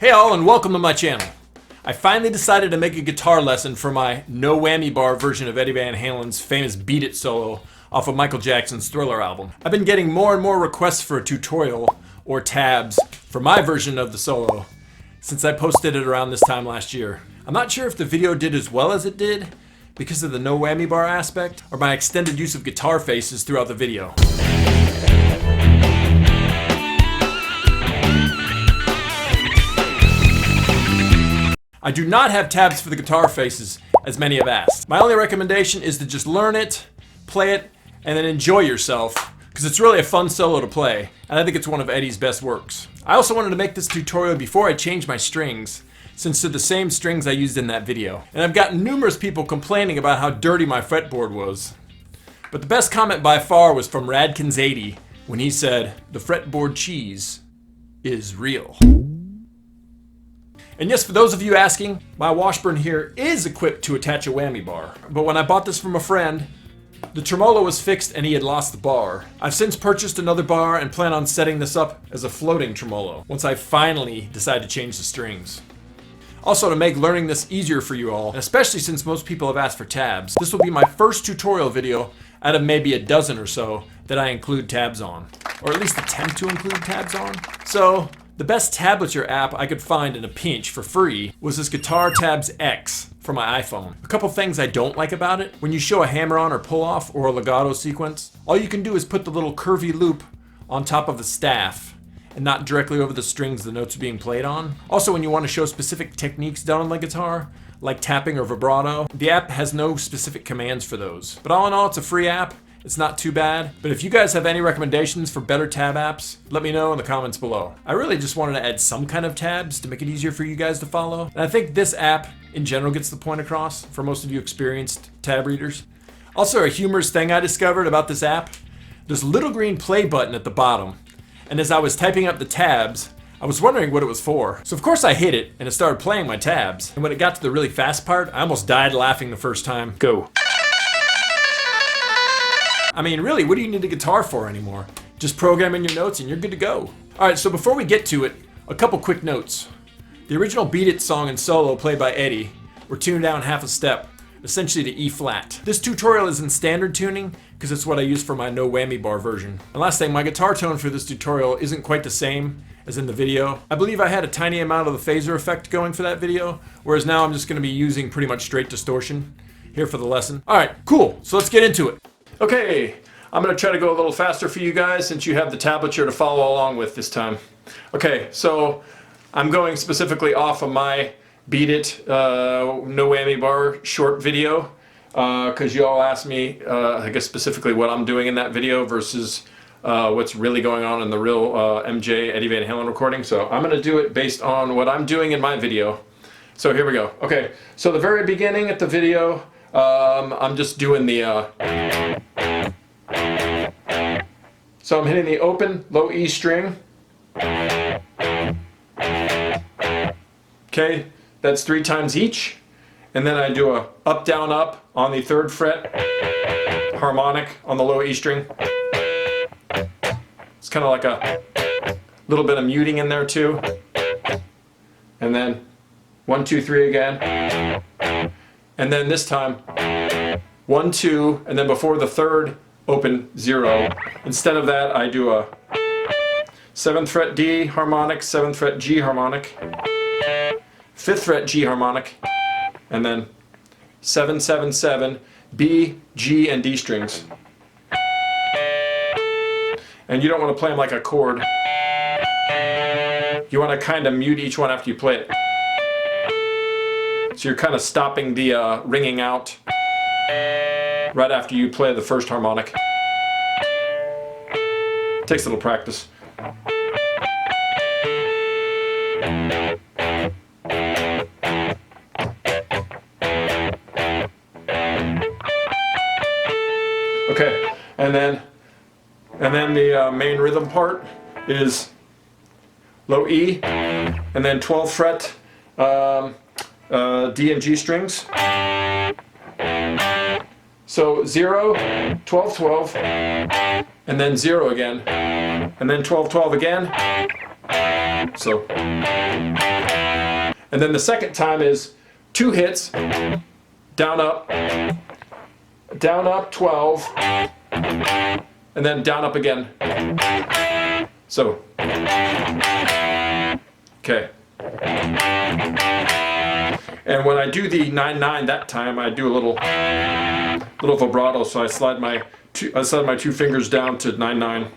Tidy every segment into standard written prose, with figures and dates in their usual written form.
Hey all, and welcome to my channel. I finally decided to make a guitar lesson for my no whammy bar version of Eddie Van Halen's famous Beat It solo off of Michael Jackson's Thriller album. I've been getting more and more requests for a tutorial or tabs for my version of the solo since I posted it around this time last year. I'm not sure if the video did as well as it did because of the no whammy bar aspect or my extended use of guitar faces throughout the video. I do not have tabs for the guitar faces, as many have asked. My only recommendation is to just learn it, play it, and then enjoy yourself, because it's really a fun solo to play, and I think it's one of Eddie's best works. I also wanted to make this tutorial before I changed my strings, since they're the same strings I used in that video. And I've gotten numerous people complaining about how dirty my fretboard was. But the best comment by far was from Radkins80, when he said, "The fretboard cheese is real." And yes, for those of you asking, my Washburn here is equipped to attach a whammy bar. But when I bought this from a friend, the tremolo was fixed and he had lost the bar. I've since purchased another bar and plan on setting this up as a floating tremolo once I finally decide to change the strings. Also, to make learning this easier for you all, and especially since most people have asked for tabs, this will be my first tutorial video out of maybe a dozen or so that I include tabs on. Or at least attempt to include tabs on. So, the best tablature app I could find in a pinch for free was this Guitar Tabs X for my iPhone. A couple things I don't like about it: when you show a hammer-on or pull-off or a legato sequence, all you can do is put the little curvy loop on top of the staff and not directly over the strings the notes are being played on. Also, when you want to show specific techniques done on the guitar, like tapping or vibrato, the app has no specific commands for those. But all in all, it's a free app. It's not too bad, but if you guys have any recommendations for better tab apps, let me know in the comments below. I really just wanted to add some kind of tabs to make it easier for you guys to follow, and I think this app in general gets the point across for most of you experienced tab readers. Also, a humorous thing I discovered about this app, there's a little green play button at the bottom, and as I was typing up the tabs, I was wondering what it was for. So of course I hit it, and it started playing my tabs, and when it got to the really fast part, I almost died laughing the first time. Go. I mean, really, what do you need a guitar for anymore? Just program in your notes and you're good to go. Alright, so before we get to it, a couple quick notes. The original Beat It song and solo played by Eddie were tuned down half a step, essentially to E flat. This tutorial is in standard tuning, because it's what I use for my no whammy bar version. And last thing, my guitar tone for this tutorial isn't quite the same as in the video. I believe I had a tiny amount of the phaser effect going for that video, whereas now I'm just going to be using pretty much straight distortion here for the lesson. Alright, cool, so let's get into it. Okay, I'm going to try to go a little faster for you guys since you have the tablature to follow along with this time. Okay, so I'm going specifically off of my Beat It no whammy bar short video because you all asked me, I guess specifically what I'm doing in that video versus what's really going on in the real MJ Eddie Van Halen recording. So I'm going to do it based on what I'm doing in my video. So here we go. Okay, so the very beginning at the video, I'm just doing the so I'm hitting the open low E string. Okay, that's 3 times each, and then I do a up down up on the 3rd fret harmonic on the low E string. It's kind of like a little bit of muting in there too, and then 1 2 3 again. And then this time, 1, 2, and then before the 3rd, open 0. Instead of that, I do a 7th fret D harmonic, 7th fret G harmonic, 5th fret G harmonic, and then 7, 7, 7, B, G, and D strings. And you don't want to play them like a chord. You want to kind of mute each one after you play it. So you're kind of stopping the ringing out right after you play the first harmonic. Takes a little practice. Okay, and then the main rhythm part is low E, and then 12th fret D and G strings. So 0, 12, 12, and then 0 again, and then 12, 12 again. So And then the second time is 2 hits, down up, 12, and then down up again. So, okay. And when I do the 9/9 that time, I do a little vibrato. So I slide my 2 fingers down to 9/9.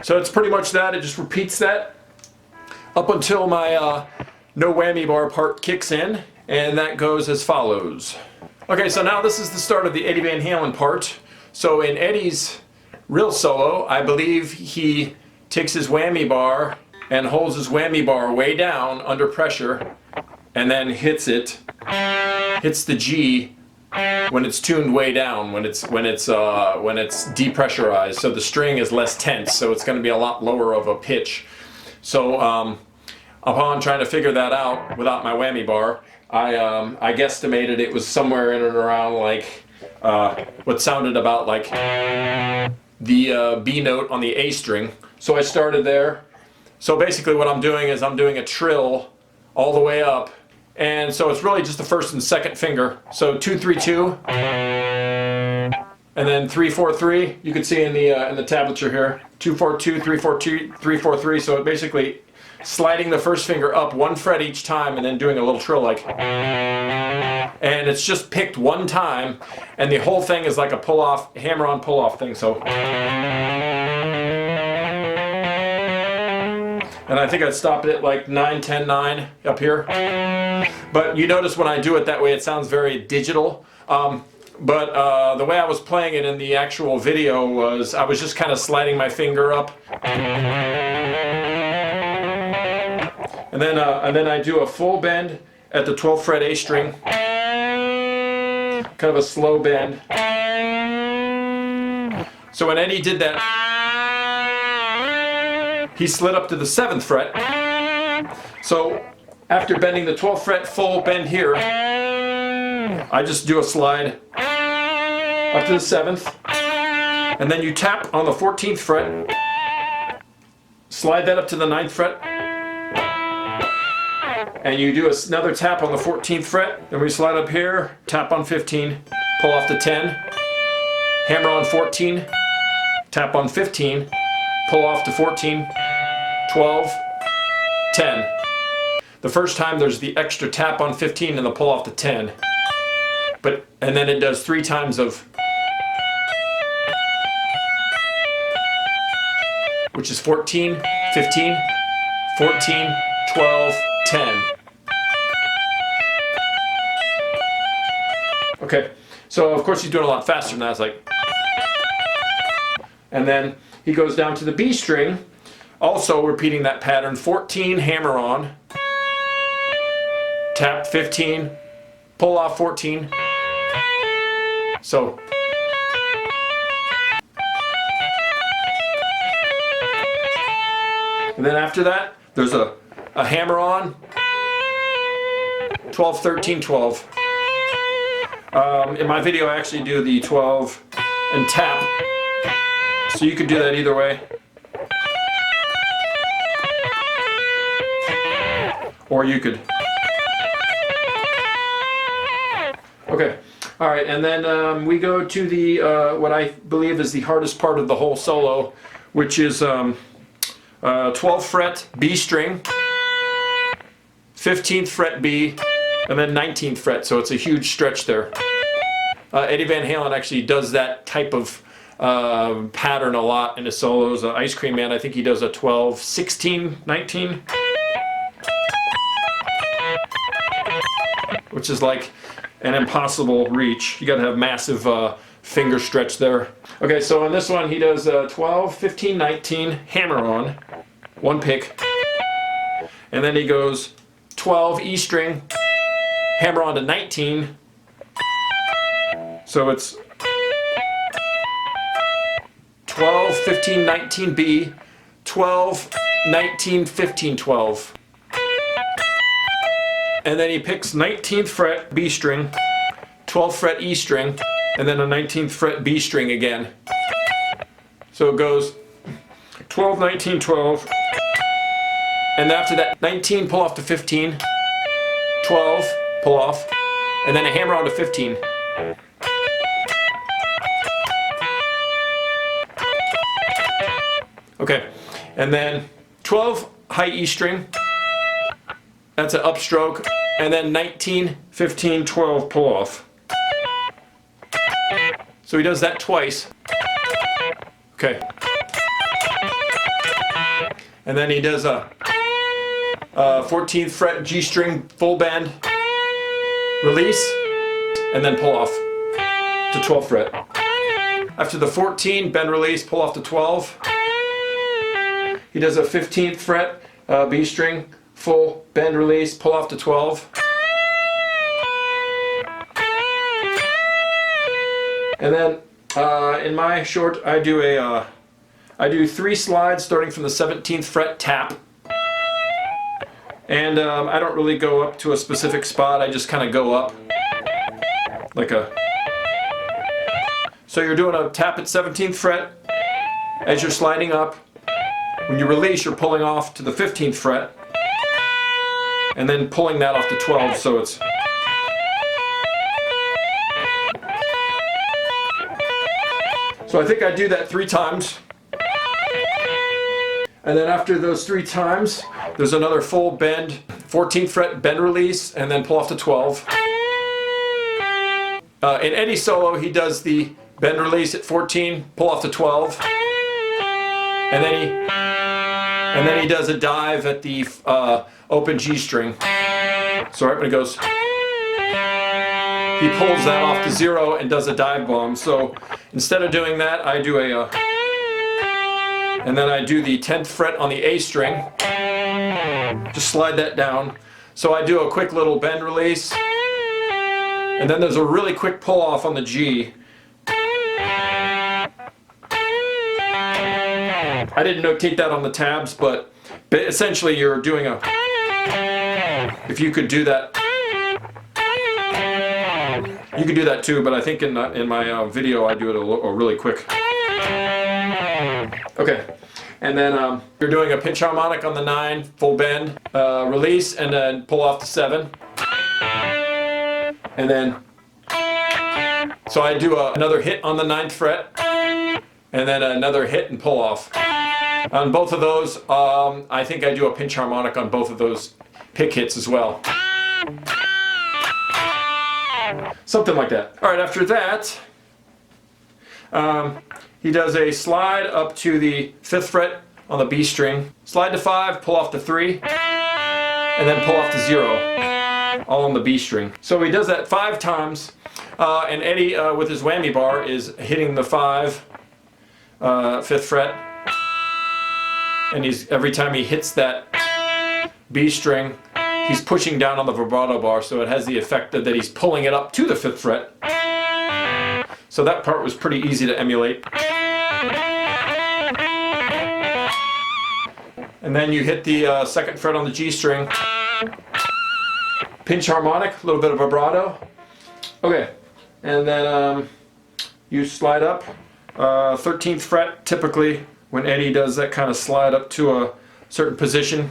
So it's pretty much that. It just repeats that up until my no whammy bar part kicks in, and that goes as follows. Okay, so now this is the start of the Eddie Van Halen part. So in Eddie's real solo, I believe he takes his whammy bar and holds his whammy bar way down under pressure, and then hits the G when it's tuned way down, when it's depressurized, so the string is less tense, so it's going to be a lot lower of a pitch. So upon trying to figure that out without my whammy bar, I guesstimated it was somewhere in and around like what sounded about like the B note on the A string. So I started there. So basically what I'm doing is I'm doing a trill all the way up, and so it's really just the first and second finger. So 2 3 2, and then 3 4 3. You can see in the tablature here, 2 4 2 3 4 2 3 4 3. So it basically sliding the first finger up 1 fret each time and then doing a little trill like, and it's just picked 1 time, and the whole thing is like a pull-off, hammer-on pull-off thing. So, and I think I'd stop it at like 9 10 9 up here. But you notice when I do it that way, it sounds very digital. But the way I was playing it in the actual video was I was just kind of sliding my finger up. And then I do a full bend at the 12th fret A string, kind of a slow bend. So when Eddie did that, he slid up to the 7th fret. So after bending the 12th fret full bend here, I just do a slide up to the 7th, and then you tap on the 14th fret, slide that up to the 9th fret, and you do another tap on the 14th fret, then we slide up here, tap on 15, pull off the 10, hammer on 14, tap on 15, pull off to 14, 12, 10. The first time there's the extra tap on 15 and the pull off the 10. And then it does 3 times of, which is 14, 15, 14, 12, 10. Okay, so of course he's doing a lot faster than that. It's like, and then he goes down to the B string, also repeating that pattern. 14, hammer on, tap 15, pull off 14. So, and then after that, there's a hammer on, 12, 13, 12. In my video I actually do the 12 and tap, so you could do that either way. Or you could. Okay, all right, and then we go to the, what I believe is the hardest part of the whole solo, which is 12th fret B string, 15th fret B, and then 19th fret, so it's a huge stretch there. Eddie Van Halen actually does that type of pattern a lot in his solos. Ice Cream Man, I think he does a 12, 16, 19, which is like an impossible reach. You gotta have massive finger stretch there. Okay, so on this one he does 12, 15, 19, hammer on, 1 pick, and then he goes 12 E string, hammer on to 19, so it's 12, 15, 19 B, 12, 19, 15, 12. and then he picks 19th fret B string, 12th fret E string, and then a 19th fret B string again. So it goes 12, 19, 12, and after that 19 pull off to 15, 12 pull off, and then a hammer on to 15. Okay, and then 12 high E string, that's an upstroke, and then 19, 15, 12 pull off. So he does that twice. Okay. And then he does a 14th fret G string full bend, release, and then pull off to 12th fret. After the 14, bend release, pull off to 12. He does a 15th fret B string full bend release, pull off to 12. And then in my short, I do 3 slides starting from the 17th fret tap. And I don't really go up to a specific spot, I just kind of go up like a... So you're doing a tap at 17th fret as you're sliding up. When you release, you're pulling off to the 15th fret and then pulling that off to 12, so it's... So I think I do that 3 times. And then after those 3 times, there's another full bend, 14th fret bend release, and then pull off to 12. In Eddie's solo, he does the bend release at 14, pull off to 12. And then he does a dive at the open G string. So right when it goes, he pulls that off to 0 and does a dive bomb. So instead of doing that, I do and then I do the 10th fret on the A string. Just slide that down. So I do a quick little bend release. And then there's a really quick pull off on the G. I didn't notate that on the tabs, but essentially you're doing a... If you could do that... You could do that too, but I think in my video I do it a really quick. Okay, and then you're doing a pinch harmonic on the 9, full bend, release, and then pull off to 7. And then, so I do another hit on the 9th fret, and then another hit and pull off. On both of those, I think I do a pinch harmonic on both of those pick hits as well. Something like that. Alright, after that, he does a slide up to the 5th fret on the B string, slide to 5, pull off to 3, and then pull off to 0, all on the B string. So he does that 5 times, and Eddie with his whammy bar is hitting the 5, 5th fret, and every time he hits that B string, he's pushing down on the vibrato bar, so it has the effect that he's pulling it up to the 5th fret. So that part was pretty easy to emulate. And then you hit the 2nd fret on the G string. Pinch harmonic, a little bit of vibrato. Okay, and then you slide up. 13th fret, typically, when Eddie does that kind of slide up to a certain position,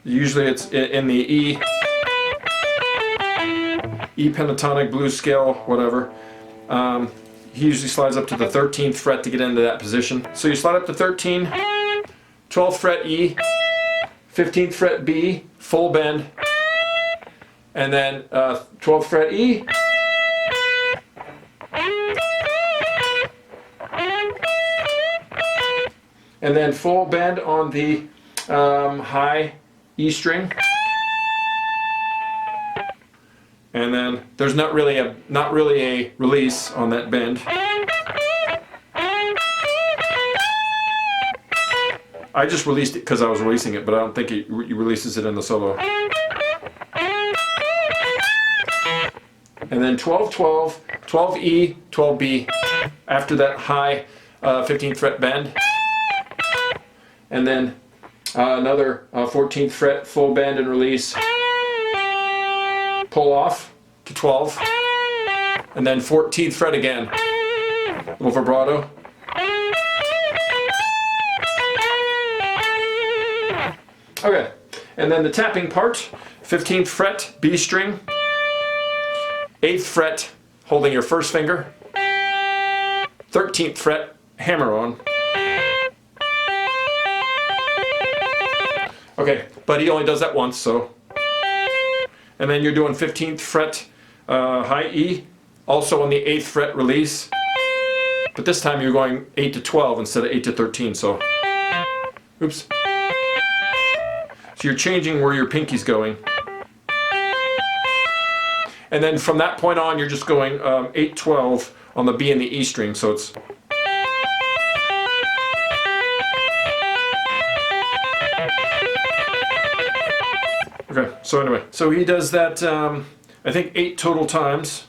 usually it's in the E pentatonic, blues scale, whatever. He usually slides up to the 13th fret to get into that position. So you slide up to 13, 12th fret E, 15th fret B, full bend, and then 12th fret E, and then full bend on the high E string. And then there's not really a release on that bend. I just released it because I was releasing it, but I don't think he releases it in the solo. And then 12, 12, 12 E, 12 B after that high 15th fret bend. And then another 14th fret full bend and release. pull off to 12, and then 14th fret again, a little vibrato. Okay, and then the tapping part, 15th fret, B string, 8th fret, holding your first finger, 13th fret, hammer on. Okay, but he only does that once, so. And then you're doing 15th fret, high E, also on the 8th fret release, but this time you're going 8 to 12 instead of 8 to 13, so. Oops. So you're changing where your pinky's going. And then from that point on, you're just going 8-12 on the B and the E string, so it's... Okay, so anyway, so he does that, I think 8 total times.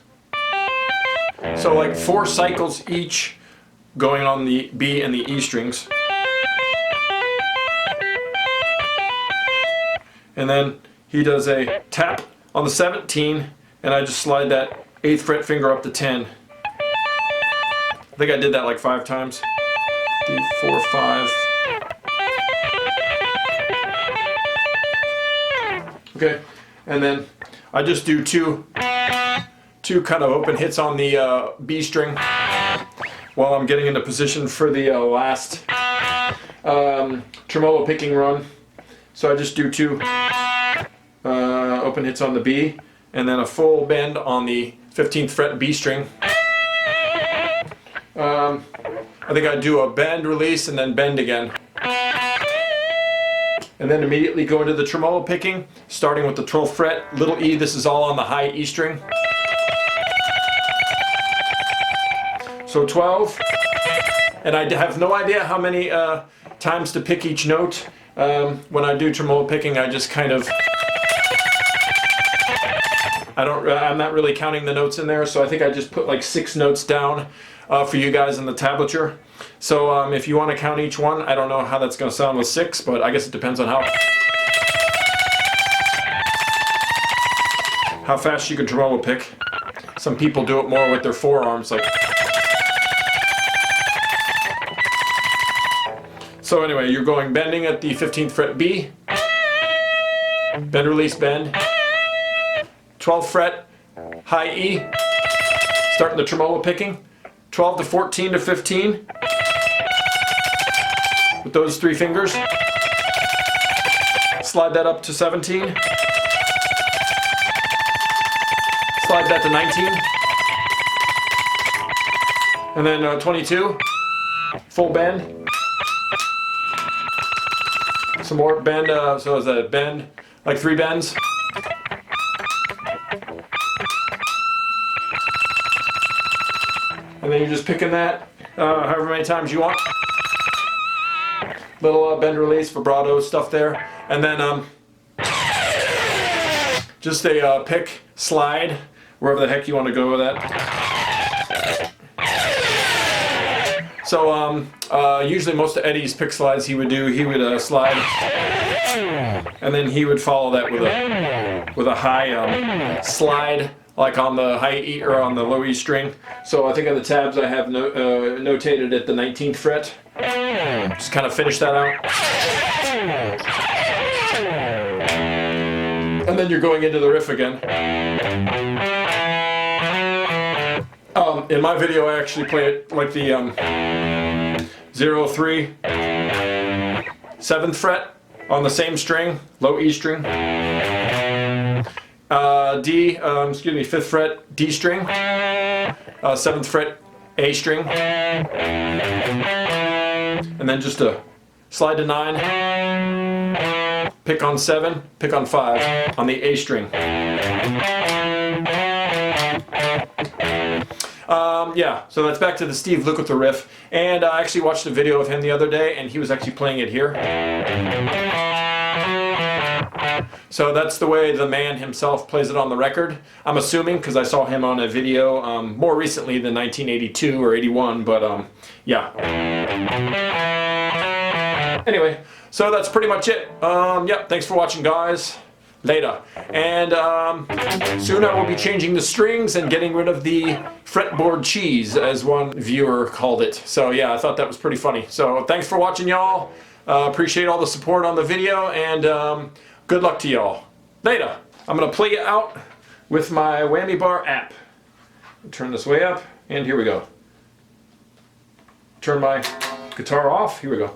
So like 4 cycles each going on the B and the E strings. And then he does a tap on the 17, and I just slide that 8th fret finger up to 10. I think I did that like 5 times. 3, 4, 5. Okay, and then I just do two kind of open hits on the B string while I'm getting into position for the last tremolo picking run. So I just do 2 open hits on the B, and then a full bend on the 15th fret B string. I think I do a bend, release, and then bend again. And then immediately go into the tremolo picking, starting with the 12th fret, little E. This is all on the high E string. So 12, and I have no idea how many times to pick each note. When I do tremolo picking, I just kind of, I'm not really counting the notes in there, so I think I just put like 6 notes down for you guys in the tablature. So if you want to count each one, I don't know how that's going to sound with 6, but I guess it depends on how fast you can tremolo pick. Some people do it more with their forearms, like. So anyway, you're going bending at the 15th fret B, bend, release, bend, 12th fret, high E, starting the tremolo picking, 12 to 14 to 15, with those 3 fingers, slide that up to 17, slide that to 19, and then 22, full bend. Some more bend, so is that a bend, like 3 bends. And then you're just picking that however many times you want. Little bend, release, vibrato stuff there. And then just a pick, slide, wherever the heck you want to go with that. So usually most of Eddie's pick slides he would slide, and then he would follow that with a high slide, like on the high E or on the low E string. So I think on the tabs I have notated at the 19th fret. Just kind of finish that out. And then you're going into the riff again. In my video I actually play it like the 0, 3, 7th fret on the same string, low E string. D, 5th fret, D string. 7th fret, A string. And then just a slide to 9, pick on 7, pick on 5 on the A string. Yeah, so that's back to the Steve Lukather riff, and I actually watched a video of him the other day, and he was actually playing it here. So that's the way the man himself plays it on the record. I'm assuming, because I saw him on a video more recently than 1982 or 81, but yeah. Anyway, so that's pretty much it. Yep, thanks for watching, guys. Later. And soon I will be changing the strings and getting rid of the fretboard cheese, as one viewer called it. So yeah, I thought that was pretty funny. So thanks for watching, y'all. Appreciate all the support on the video, and good luck to y'all. Later. I'm going to play it out with my Whammy bar app. Turn this way up, and here we go. Turn my guitar off. Here we go.